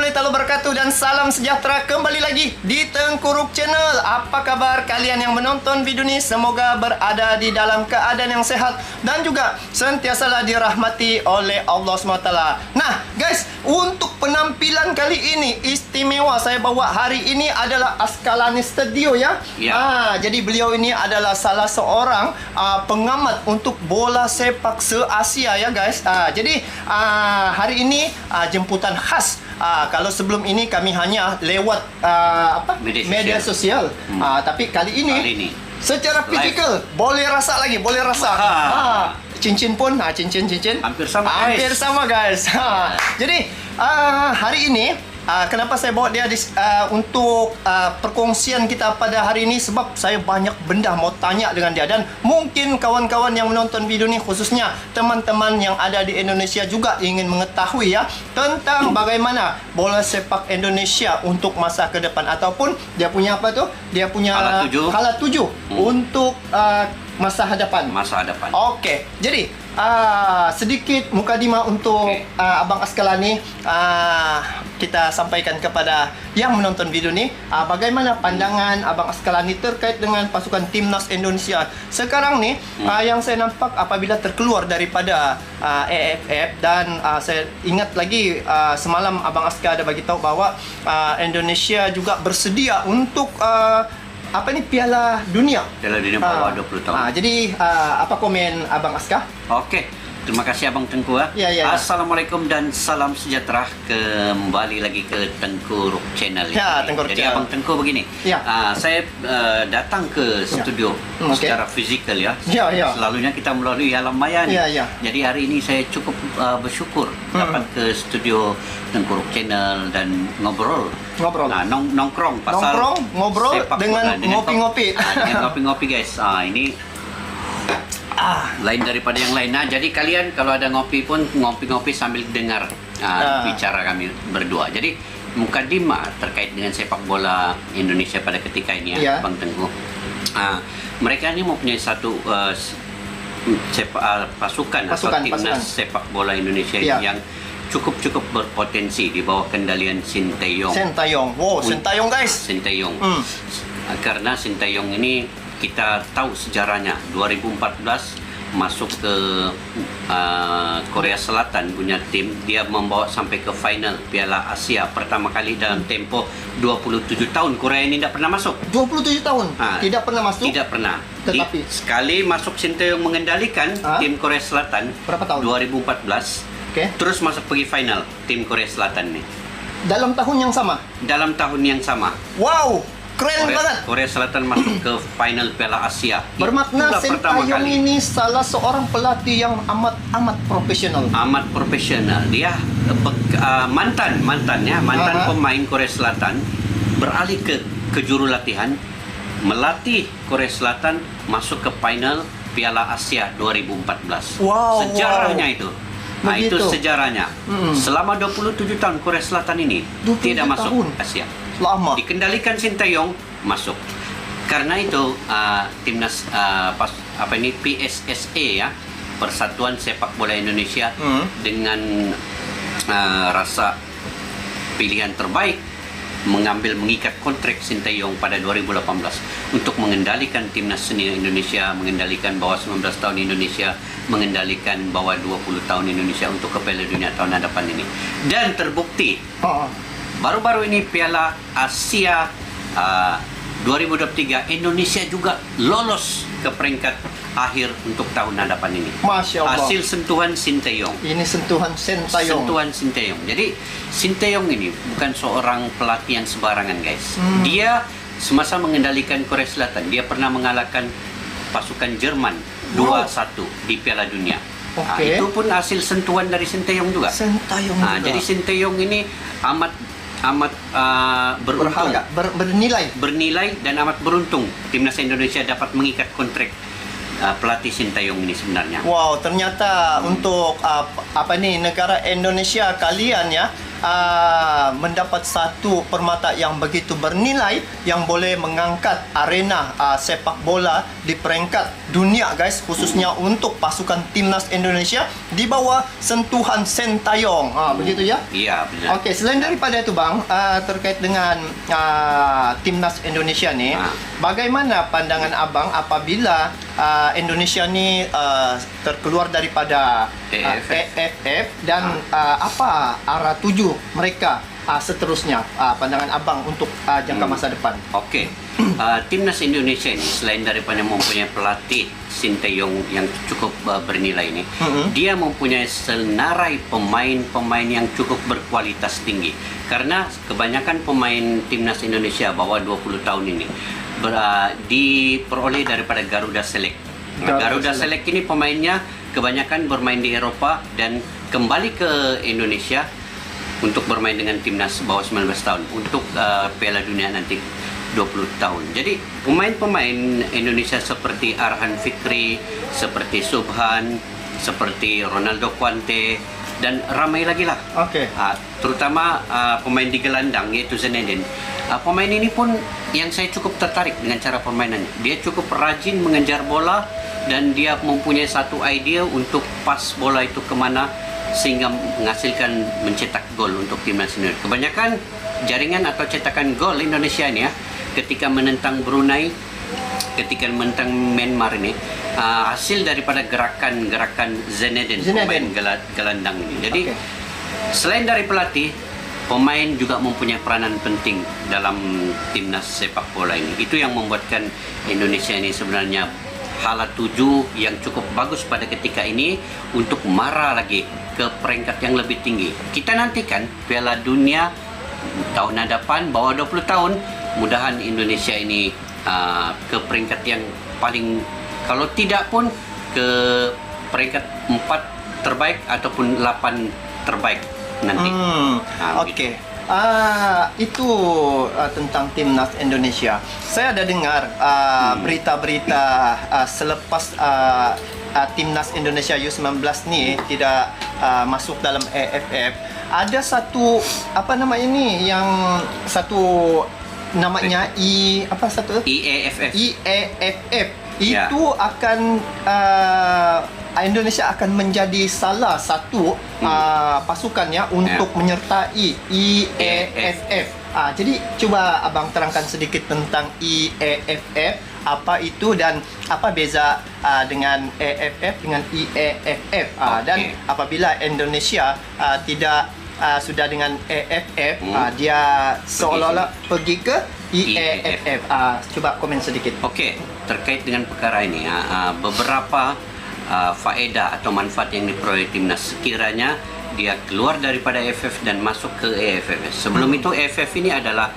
warahmatullahi wabarakatuh dan salam sejahtera kembali lagi di Tengku Ruk Channel. Apa kabar kalian yang menonton video ini? Semoga berada di dalam keadaan yang sehat dan juga sentiasalah dirahmati oleh Allah SWT. Nah guys, untuk penampilan kali ini istimewa. Saya bawa hari ini adalah Askalani Studio ya. Jadi beliau ini adalah salah seorang pengamat untuk bola sepak se-Asia ya guys. Jadi hari ini jemputan khas. Kalau sebelum ini kami hanya lewat media sosial. Tapi kali ini secara fisikal boleh rasa lagi, boleh rasa. Cincin pun, cincin hampir sama guys. Hampir sama guys. Jadi hari ini kenapa saya bawa dia untuk perkongsian kita pada hari ini, sebab saya banyak benda mau tanya dengan dia. Dan mungkin kawan-kawan yang menonton video ini, khususnya teman-teman yang ada di Indonesia juga ingin mengetahui ya tentang bagaimana bola sepak Indonesia untuk masa ke depan, ataupun dia punya apa tuh? Dia punya Hala 7 untuk masa hadapan. Oke. Jadi sedikit mukadimah untuk Abang Askalani. Kita sampaikan kepada yang menonton video ini bagaimana pandangan Abang Askalani terkait dengan pasukan timnas Indonesia sekarang nih. Yang saya nampak apabila terkeluar daripada AFF, dan saya ingat lagi semalam Abang Aska ada bagi tahu bahwa Indonesia juga bersedia untuk Piala Dunia. Piala Dunia bawah 20 tahun. Jadi apa komen Abang Aska? Oke, terima kasih Abang Tengku ya. Assalamualaikum dan salam sejahtera. Kembali lagi ke Tengku Ruk Channel Tengku Ruk Jadi Channel. Abang Tengku begini, saya datang ke studio secara fizikal ya. Selalunya kita melalui alam maya nih. Jadi hari ini saya cukup bersyukur dapat ke studio Tengku Ruk Channel dan ngobrol. Nongkrong pasal ngobrol dengan ngopi-ngopi. Dengan ngopi-ngopi guys. Ini lain daripada yang lain. Jadi kalian kalau ada ngopi pun ngopi-ngopi sambil dengar bicara kami berdua. Jadi mukadimah terkait dengan sepak bola Indonesia pada ketika ini ya, Bang Tengku. Mereka ini mempunyai satu pasukan atau timnas sepak bola Indonesia yang cukup berpotensi di bawah kendalian Sinteyong. Sinteyong guys. Sinteyong. Karena Sinteyong ini kita tahu sejarahnya, 2014 masuk ke Korea Selatan punya tim, dia membawa sampai ke final Piala Asia pertama kali dalam tempo 27 tahun. Korea ini tidak pernah masuk. 27 tahun? Tidak pernah masuk? Tidak pernah. Tetapi sekali masuk Sinteyong mengendalikan tim Korea Selatan. Berapa tahun? 2014. Terus masuk pergi final tim Korea Selatan nih. Dalam tahun yang sama? Dalam tahun yang sama. Wow, keren banget. Korea Selatan masuk ke final Piala Asia. Bermakna Sinteyong ini salah seorang pelatih yang amat profesional. Amat profesional. Dia mantan pemain Korea Selatan, beralih ke juru latihan, melatih Korea Selatan masuk ke final Piala Asia 2014. Sejarahnya itu. Itu sejarahnya. Selama 27 tahun Korea Selatan ini tidak masuk Asia. Lama. Dikendalikan Sinteyong masuk. Karena itu timnas PSSA ya, Persatuan Sepak Bola Indonesia dengan rasa pilihan terbaik mengikat kontrak Sinteyong pada 2018 untuk mengendalikan timnas senior Indonesia, mengendalikan bawah 19 tahun Indonesia, mengendalikan bawah 20 tahun Indonesia untuk ke Piala Dunia tahun depan ini. Dan terbukti baru-baru ini Piala Asia 2023 Indonesia juga lolos ke peringkat akhir untuk tahun hadapan ini. Masya Allah. Hasil sentuhan Sinteyong. Ini sentuhan Sinteyong. Jadi Sinteyong ini bukan seorang pelatih yang sembarangan guys. Dia semasa mengendalikan Korea Selatan, dia pernah mengalahkan pasukan Jerman 2-1 di Piala Dunia. Itu pun hasil sentuhan dari Sinteyong juga. Jadi Sinteyong ini amat beruntung, bernilai dan amat beruntung timnas Indonesia dapat mengikat kontrak pelatih Sinteyong ini sebenarnya. Wow, ternyata untuk negara Indonesia kalian ya, mendapat satu permata yang begitu bernilai yang boleh mengangkat arena sepak bola di peringkat dunia guys, khususnya untuk pasukan timnas Indonesia di bawah sentuhan Sintayong. Begitu ya? Iya, benar. Okey, selain daripada itu bang, terkait dengan timnas Indonesia ni, bagaimana pandangan abang apabila Indonesia ni terkeluar daripada AFF dan apa arah tuju mereka seterusnya, pandangan abang untuk jangka masa depan? Okey, timnas Indonesia ini selain daripada mempunyai pelatih Sintayong yang cukup bernilai ini, dia mempunyai senarai pemain-pemain yang cukup berkualitas tinggi. Karena kebanyakan pemain timnas Indonesia bawah 20 tahun ini diperoleh daripada Garuda Select. Garuda Select ini pemainnya kebanyakan bermain di Eropah dan kembali ke Indonesia untuk bermain dengan timnas bawah 19 tahun untuk Piala Dunia nanti 20 tahun. Jadi pemain-pemain Indonesia seperti Arhan Fikri, seperti Subhan, seperti Ronaldo Quante dan ramai lagi lah. Okey. Terutama pemain di gelandang yaitu Zinedine. Pemain ini pun yang saya cukup tertarik dengan cara permainannya. Dia cukup rajin mengejar bola dan dia mempunyai satu idea untuk pas bola itu kemana sehingga menghasilkan mencetak gol untuk timnas Indonesia. Kebanyakan jaringan atau cetakan gol Indonesia ini ketika menentang Brunei, ketika menentang Myanmar ini hasil daripada gerakan-gerakan Zinedine. Pemain gelandang ini. Jadi selain dari pelatih, pemain juga mempunyai peranan penting dalam timnas sepak bola ini. Itu yang membuatkan Indonesia ini sebenarnya hala tuju yang cukup bagus pada ketika ini untuk marah lagi ke peringkat yang lebih tinggi. Kita nantikan Piala Dunia tahun hadapan bawah 20 tahun, mudahan Indonesia ini ke peringkat yang paling, kalau tidak pun ke peringkat 4 terbaik ataupun 8 terbaik nanti. Okey. Itu tentang timnas Indonesia. Saya ada dengar berita-berita selepas timnas Indonesia U19 ni tidak masuk dalam AFF. Ada satu apa nama ini yang satu namanya EAFF. Itu akan Indonesia akan menjadi salah satu pasukannya untuk menyertai EAFF. Jadi cuba abang terangkan sedikit tentang EAFF, apa itu dan apa beza dengan AFF dengan EAFF. Dan apabila Indonesia tidak sudah dengan AFF, dia seolah-olah pergi ke EAFF. Coba komen sedikit. Okey, terkait dengan perkara ini, beberapa faedah atau manfaat yang diperoleh timnas sekiranya dia keluar daripada AFF dan masuk ke AFF. Sebelum itu AFF ini adalah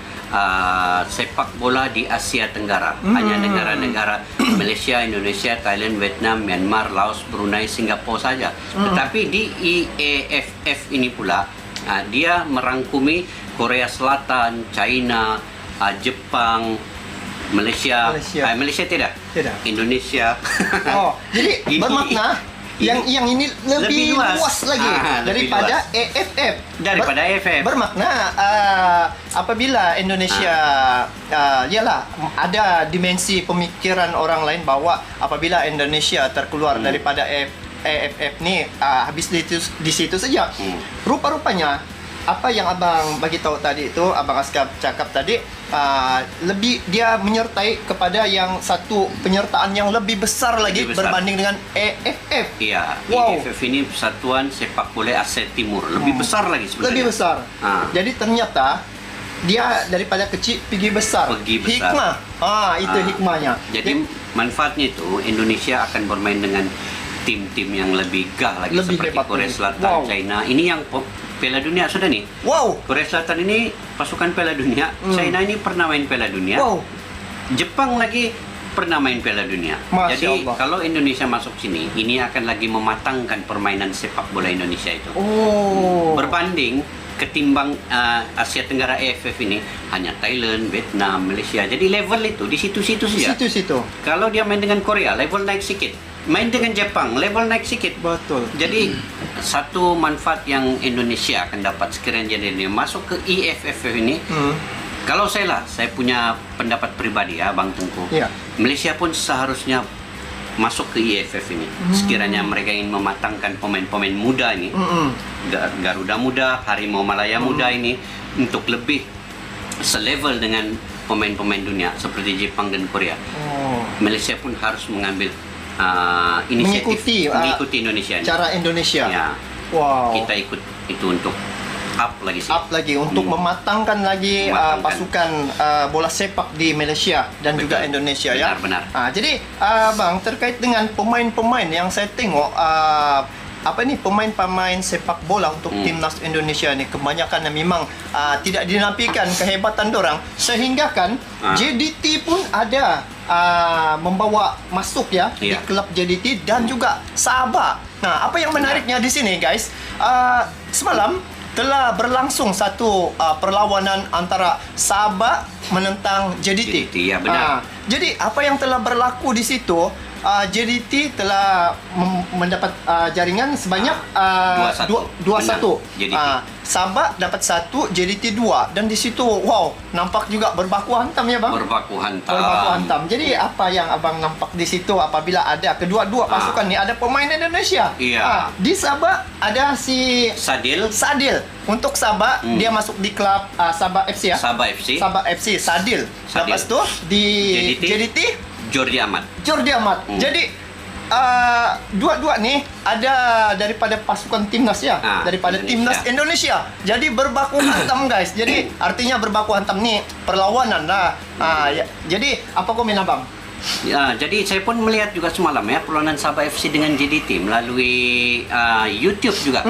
sepak bola di Asia Tenggara. Hanya negara-negara Malaysia, Indonesia, Thailand, Vietnam, Myanmar, Laos, Brunei, Singapura saja. Tetapi di EAFF ini pula dia merangkumi Korea Selatan, China, Jepang, Malaysia tidak. Indonesia. Jadi bermakna yang ini lebih luas lagi daripada AFF. Daripada AFF. Bermakna apabila Indonesia ialah ada dimensi pemikiran orang lain bahawa apabila Indonesia terkeluar daripada AFF ni habis di situ saja. Rupa-rupanya apa yang abang bagi tahu tadi itu, abang Askar cakap tadi, lebih dia menyertai kepada yang satu penyertaan yang lebih besar lagi berbanding dengan AFF. Iya, AFF ini Persatuan Sepak Bola Asia Timur, lebih besar lagi sebenarnya. Lebih besar. Jadi ternyata dia daripada kecil pergi besar. Hikmah. Itu hikmahnya. Jadi manfaatnya itu Indonesia akan bermain dengan tim-tim yang lebih gah lagi, lebih seperti Korea Selatan, China. Ini yang Piala Dunia sudah nih. Korea Selatan ini pasukan Piala Dunia. China ini pernah main Piala Dunia. Jepang lagi pernah main Piala Dunia. Jadi kalau Indonesia masuk sini, ini akan lagi mematangkan permainan sepak bola Indonesia itu. Berbanding ketimbang Asia Tenggara AFF ini hanya Thailand, Vietnam, Malaysia. Jadi level itu di situ-situ saja. Situ-situ. Kalau dia main dengan Korea, level naik sikit. main dengan Jepang, level naik sikit. Betul. Jadi satu manfaat yang Indonesia akan dapat sekiranya dia masuk ke EFF ini. Kalau saya punya pendapat pribadi ya, Bang Tengku. Iya. Malaysia pun seharusnya masuk ke EFF ini. Sekiranya mereka ingin mematangkan pemain-pemain muda ini, Garuda Muda, Harimau Malaya Muda ini untuk lebih selevel dengan pemain-pemain dunia seperti Jepang dan Korea. Malaysia pun harus mengambil inisiatif mengikuti Indonesia. Cara Indonesia. Ya. Wow. Kita ikut itu untuk up lagi untuk mematangkan lagi pasukan bola sepak di Malaysia dan juga Indonesia. Benar. Jadi Bang, terkait dengan pemain-pemain yang saya tengok pemain-pemain sepak bola untuk timnas Indonesia ni kebanyakan memang tidak dinafikan kehebatan dorang, sehingga kan JDT pun ada membawa masuk di klub JDT dan juga Sabah. Nah, apa yang menariknya di sini guys, semalam telah berlangsung satu perlawanan antara Sabah menentang JDT. Ya, benar. Jadi apa yang telah berlaku di situ, JDT telah mendapat jaringan sebanyak 2-1. Sabah dapat 1, JDT 2, dan di situ nampak juga berbaku hantam ya Bang. Berbaku hantam. Jadi apa yang Abang nampak di situ apabila ada kedua-dua pasukan ni ada pemain Indonesia. Iya. Di Sabah ada si Sadil. Untuk Sabah dia masuk di klub Sabah FC ya. Sabah FC. Sadil. Lepas tu di JDT Jordi Amat. Jadi dua-dua ni ada daripada pasukan timnas ya, daripada timnas Indonesia. Jadi berbaku hantam guys. Jadi artinya berbaku hantam ni perlawanan lah. Jadi apa komen Abang? Ya, jadi saya pun melihat juga semalam ya perlawanan Sabah FC dengan JDT melalui YouTube juga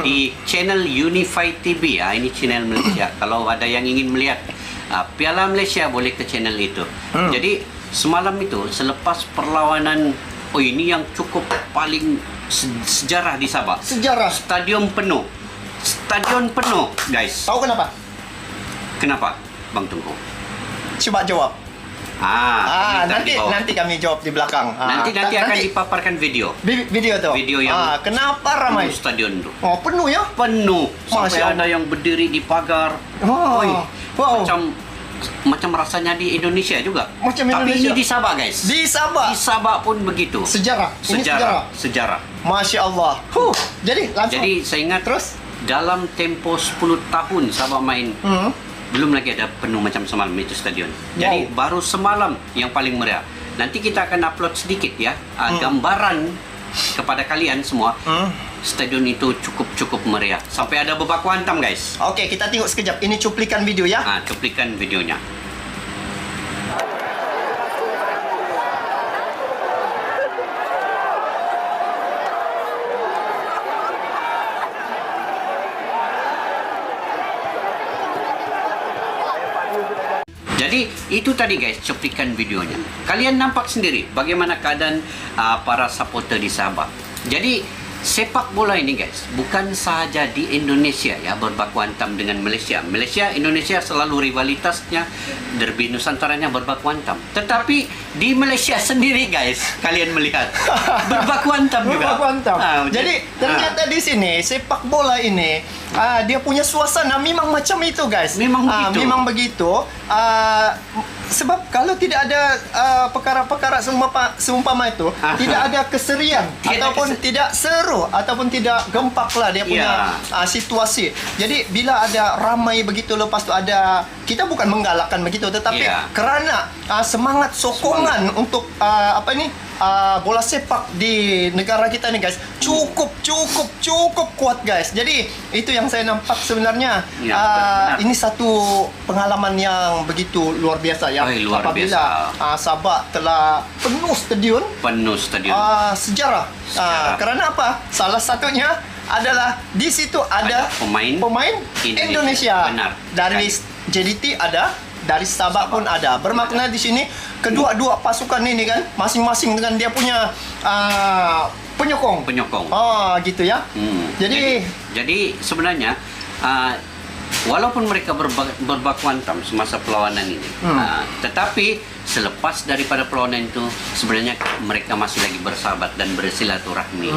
di channel Unify TV ya. Ini channel Malaysia. Kalau ada yang ingin melihat Piala Malaysia boleh ke channel itu. Jadi semalam itu selepas perlawanan, ini yang cukup paling sejarah di Sabah. Stadion penuh, guys. Tahu kenapa? Kenapa, Bang Tengku? Coba jawab. Nanti kami jawab di belakang. Nanti akan dipaparkan video. Video tu. Video yang kenapa ramai? Stadion tu. Penuh ya? Penuh. Sampai ada yang berdiri di pagar. Macam rasanya di Indonesia juga. Tapi ini di Sabah guys. Di Sabah pun begitu. Sejarah. Masya Allah. Jadi langsung. Jadi saya ingat terus dalam tempo 10 tahun Sabah main, belum lagi ada penuh macam semalam itu stadion. Jadi baru semalam yang paling meriah. Nanti kita akan upload sedikit ya gambaran kepada kalian semua. Stadion itu cukup meriah. Sampai ada berbaku hantam guys. Okey, kita tengok sekejap. Ini cuplikan video ya. Cuplikan videonya. Jadi itu tadi guys cuplikan videonya. Kalian nampak sendiri bagaimana keadaan para supporter di Sabah. Jadi sepak bola ini guys bukan sahaja di Indonesia ya berbaku hantam dengan Malaysia. Indonesia selalu rivalitasnya, derby Nusantaranya berbaku hantam. Tetapi di Malaysia sendiri guys kalian melihat berbaku hantam juga. Jadi ternyata di sini sepak bola ini dia punya suasana memang macam itu guys. Memang begitu. Sebab kalau tidak ada perkara-perkara seumpama itu, tidak ada keserian ataupun tidak seru ataupun tidak gempak lah dia punya situasi. Jadi bila ada ramai begitu, lepas tu ada, kita bukan menggalakkan begitu, tetapi kerana semangat sokongan untuk bola sepak di negara kita ni guys cukup kuat guys. Jadi itu yang saya nampak sebenarnya. Ini satu pengalaman yang begitu luar biasa ya. Apabila Sabah telah penuh stadion. Sejarah. Kerana apa? Salah satunya adalah di situ ada pemain Indonesia. Dari JDT ada, dari Sabah pun ada. Bermakna di sini kedua-dua pasukan ini kan masing-masing dengan dia punya penyokong. Gitu ya. Jadi sebenarnya walaupun mereka berbaku hantam semasa perlawanan ini, tetapi selepas daripada perlawanan itu sebenarnya mereka masih lagi bersahabat dan bersilaturahmi.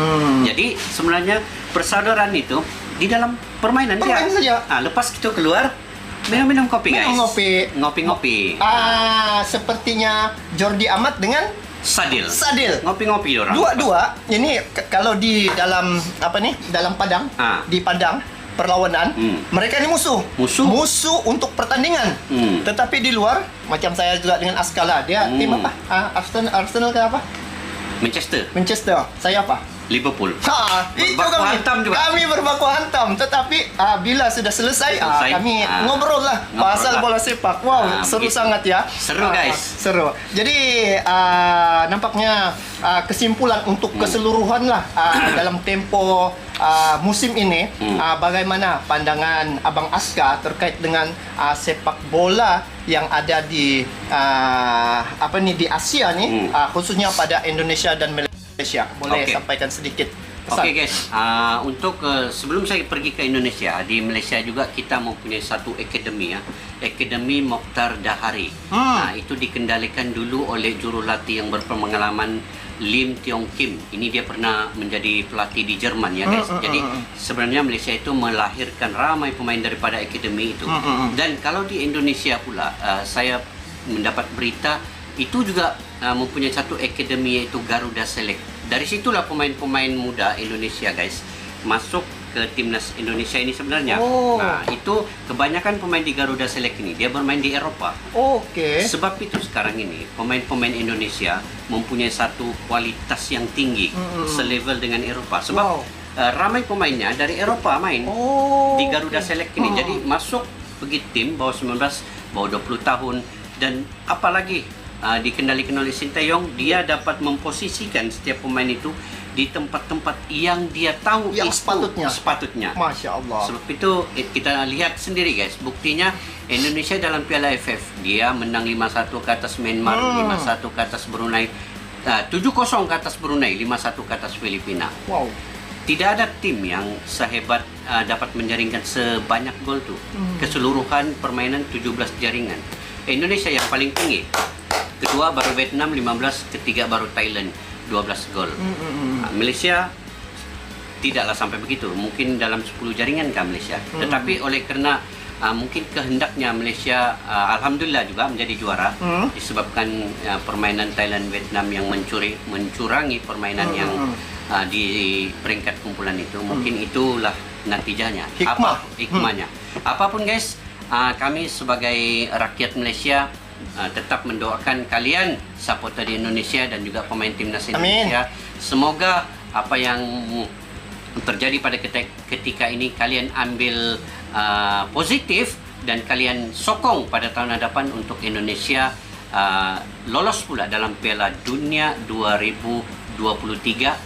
Jadi sebenarnya persaudaraan itu di dalam permainan saja. Lepas kita keluar minum kopi, guys. Ngopi-ngopi. Sepertinya Jordi Amat dengan Sadil. Ngopi-ngopi orang. Dua-dua ini kalau di dalam dalam Padang, di Padang perlawanan, mereka ini musuh untuk pertandingan. Tetapi di luar, macam saya juga dengan Askala, dia tim apa? Arsenal ke apa? Manchester. Saya apa? Liverpool. Itu kami berbaku hantam. Tetapi bila sudah selesai, kami ngobrol lah pasal bola sepak. Wow, seru sangat ya. Seru, guys. Seru. Jadi nampaknya kesimpulan untuk keseluruhan lah dalam tempo musim ini, bagaimana pandangan Abang Aska terkait dengan sepak bola yang ada di di Asia nih, khususnya pada Indonesia dan Malaysia. Boleh sampaikan sedikit pesan? Oke, guys, untuk sebelum saya pergi ke Indonesia, di Malaysia juga kita mempunyai satu akademi ya, Akademi Mokhtar Dahari. Itu dikendalikan dulu oleh jurulatih yang berpengalaman Lim Tiong Kim. Ini dia pernah menjadi pelatih di Jerman ya, guys. Jadi sebenarnya Malaysia itu melahirkan ramai pemain daripada akademi itu. Dan kalau di Indonesia pula, saya mendapat berita itu juga mempunyai satu akademi, yaitu Garuda Select. Dari situlah pemain-pemain muda Indonesia, guys, masuk ke timnas Indonesia ini sebenarnya. Nah, itu kebanyakan pemain di Garuda Select ini dia bermain di Eropa. Sebab itu sekarang ini pemain-pemain Indonesia mempunyai satu kualitas yang tinggi, selevel dengan Eropa. Sebab ramai pemainnya dari Eropa main di Garuda Select ini. Jadi masuk pergi tim bawah 19, bawah 20 tahun, dan apalagi dikendalikan oleh Sintayong, dia dapat memposisikan setiap pemain itu di tempat-tempat yang dia tahu yang itu sepatutnya. Masya Allah. Sebab itu kita lihat sendiri, guys, buktinya Indonesia dalam Piala AFF dia menang 5-1 ke atas Myanmar, 5-1 ke atas Brunei, 7-0 ke atas Brunei, 5-1 ke atas Filipina. Wow. Tidak ada tim yang sehebat dapat menjaringkan sebanyak gol tuh. Keseluruhan permainan 17 jaringan. Indonesia yang paling tinggi. Kedua baru Vietnam 15, ketiga baru Thailand 12 gol. Malaysia tidaklah sampai begitu. Mungkin dalam 10 jaringan kan Malaysia. Tetapi oleh kerana mungkin kehendaknya Malaysia alhamdulillah juga menjadi juara disebabkan permainan Thailand Vietnam yang mencurangi permainan yang di peringkat kumpulan itu. Mungkin itulah natijahnya. Hikmahnya. Apapun, guys, kami sebagai rakyat Malaysia tetap mendoakan kalian supporter di Indonesia dan juga pemain timnas Indonesia. Semoga apa yang terjadi pada ketika ini kalian ambil positif dan kalian sokong pada tahun hadapan untuk Indonesia lolos pula dalam Piala Dunia 2023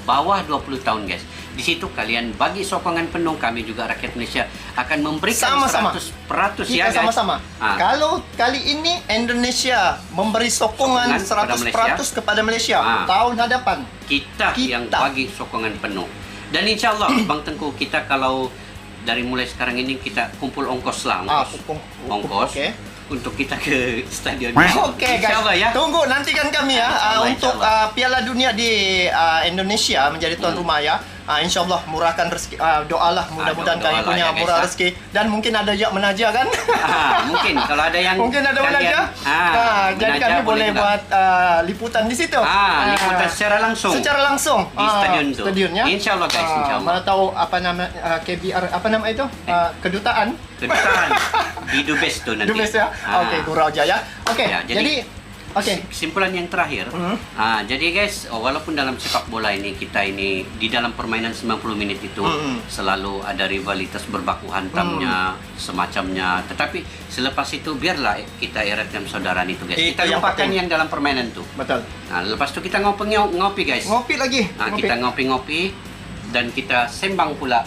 bawah 20 tahun, guys. Di situ kalian bagi sokongan penuh, kami juga rakyat Malaysia akan memberikan 100% ya, guys. Sama-sama. Kalau kali ini Indonesia memberi sokongan 100% kepada Malaysia, tahun hadapan kita yang bagi sokongan penuh. Dan insya Allah Bang Tengku, kita kalau dari mulai sekarang ini kita kumpul ongkos lah, ongkos. Untuk kita ke stadion. Oke, guys. Ya. Tunggu, nantikan kami ya untuk Piala Dunia di Indonesia menjadi tuan rumah ya. InsyaAllah murahkan rezeki, doalah mudah-mudahan kami punya ya, murah rezeki. Dan mungkin ada yang menaja kan? Mungkin kalau ada yang mungkin ada menaja. Jadi kami boleh buat liputan di situ. Liputan secara langsung di stadionnya. InsyaAllah, guys, InsyaAllah. Mana tahu apa nama KBR, apa nama itu? Kedutaan di Dubes tuh nanti. Dubes ya. Oke, Gurau Jaya. Oke. Jadi kesimpulan yang terakhir, jadi guys, walaupun dalam sepak bola ini kita ini di dalam permainan 90 menit itu selalu ada rivalitas berbaku hantamnya, semacamnya, tetapi selepas itu biarlah kita eratkan persaudaraan itu, guys. Kita lupakan yang dalam permainan itu. Betul. Nah, lepas itu kita ngopi, guys. Ngopi lagi. Kita ngopi dan kita sembang pula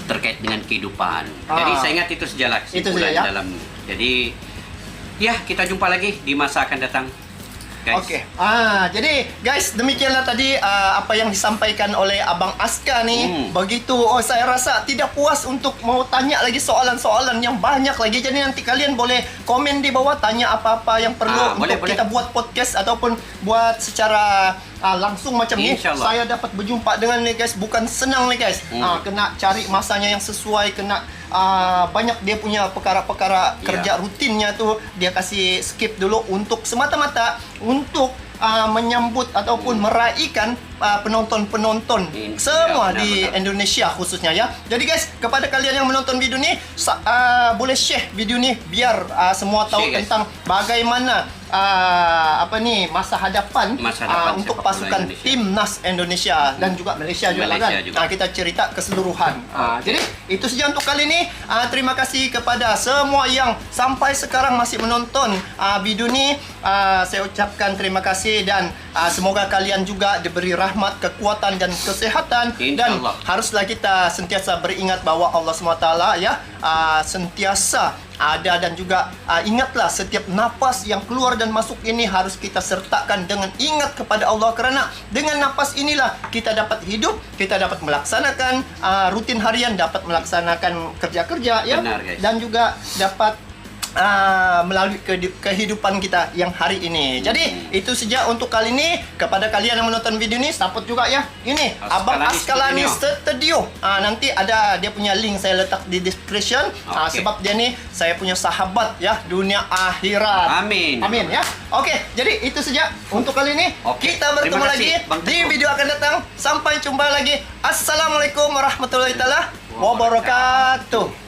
terkait dengan kehidupan. Jadi saya ingat itu sejalan kesimpulan dalam. Jadi ya, kita jumpa lagi di masa akan datang. guys. Okey. Jadi guys, demikianlah tadi apa yang disampaikan oleh Abang Askar ni. Begitu, saya rasa tidak puas untuk mau tanya lagi soalan-soalan yang banyak lagi. Jadi nanti kalian boleh komen di bawah, tanya apa-apa yang perlu untuk kita buat podcast ataupun buat secara langsung macam ni. Saya dapat berjumpa dengan ni guys, bukan senang ni guys. Kena cari masanya yang sesuai, kena banyak dia punya perkara-perkara kerja rutinnya tu dia kasih skip dulu untuk semata-mata untuk menyambut ataupun meraihkan penonton-penonton semua di Indonesia khususnya ya. Jadi guys, kepada kalian yang menonton video ni boleh share video ni biar semua tahu tentang bagaimana masa hadapan untuk pasukan timnas Indonesia dan juga Malaysia juga kan. Kita cerita keseluruhan. Jadi itu saja untuk kali ini. Terima kasih kepada semua yang sampai sekarang masih menonton video ni. Saya ucapkan terima kasih dan semoga kalian juga diberi rahmat, kekuatan dan kesehatan. Dan haruslah kita sentiasa beringat bahawa Allah SWT ya sentiasa ada dan juga ingatlah setiap nafas yang keluar dan masuk ini harus kita sertakan dengan ingat kepada Allah, kerana dengan nafas inilah kita dapat hidup, kita dapat melaksanakan rutin harian, dapat melaksanakan kerja-kerja ya. Benar, guys. Dan juga dapat melalui kehidupan kita yang hari ini. Jadi itu saja untuk kali ini. Kepada kalian yang menonton video ini, support juga ya. Ini Abang Askalani Studio. Nanti ada dia punya link saya letak di description. Sebab dia ni saya punya sahabat ya, dunia akhirat. Amin. Amin ya. Okey, jadi itu saja untuk kali ini. Kita bertemu lagi di video akan datang. Sampai jumpa lagi. Assalamualaikum warahmatullahi wabarakatuh.